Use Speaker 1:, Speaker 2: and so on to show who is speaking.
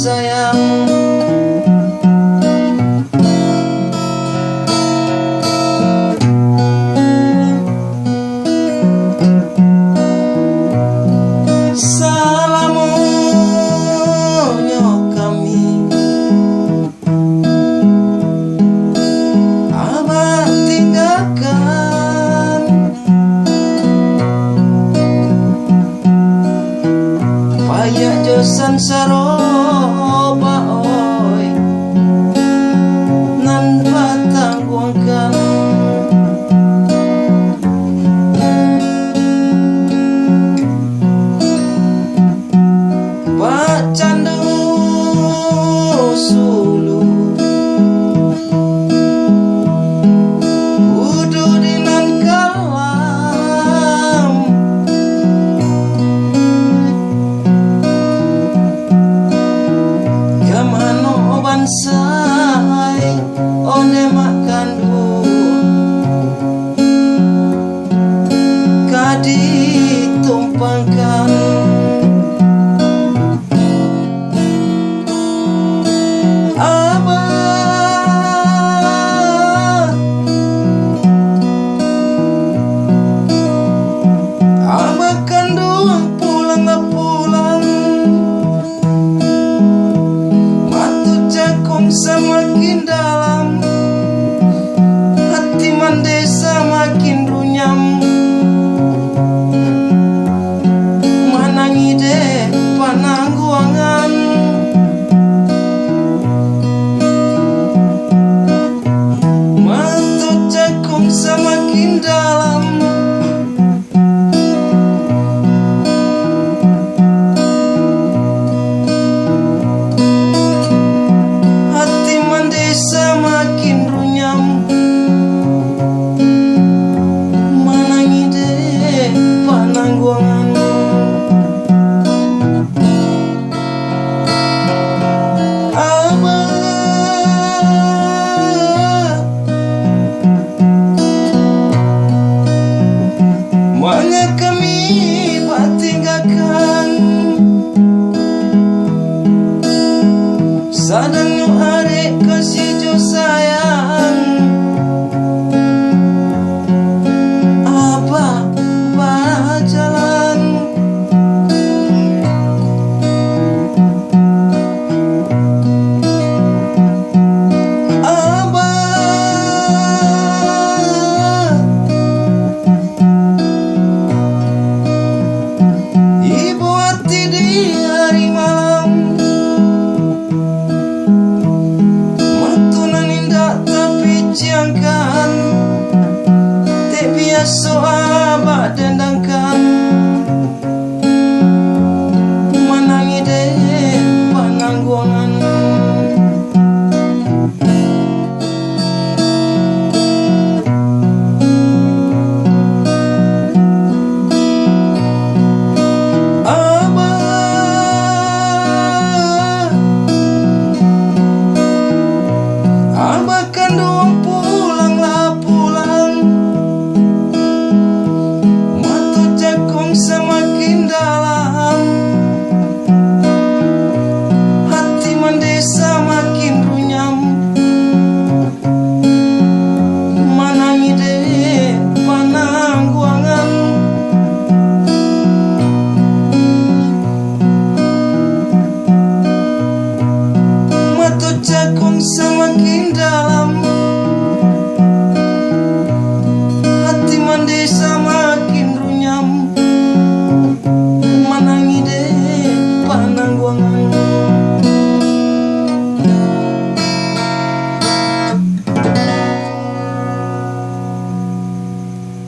Speaker 1: sayang. Salamunyo kami abah tinggalkan, payak josan saroba oi nan batang buangkan. Candu sulu kudu dinan kalam, kamano bansai one makandu kadi tumpangkan. Abah kandung pulang, matu cakung semakin dalam, hati mandesa makin runyam. Manangi deh panangguangan, matu cakung semakin dalam, semakin runyam. Manangi deh panangguangan. Abah manya kami batinggalkan, sadang nu arek kasih jo sayang. Abah berjalan, Abah ibu hati di hari malam, ciangkan, tak biasa abah dendang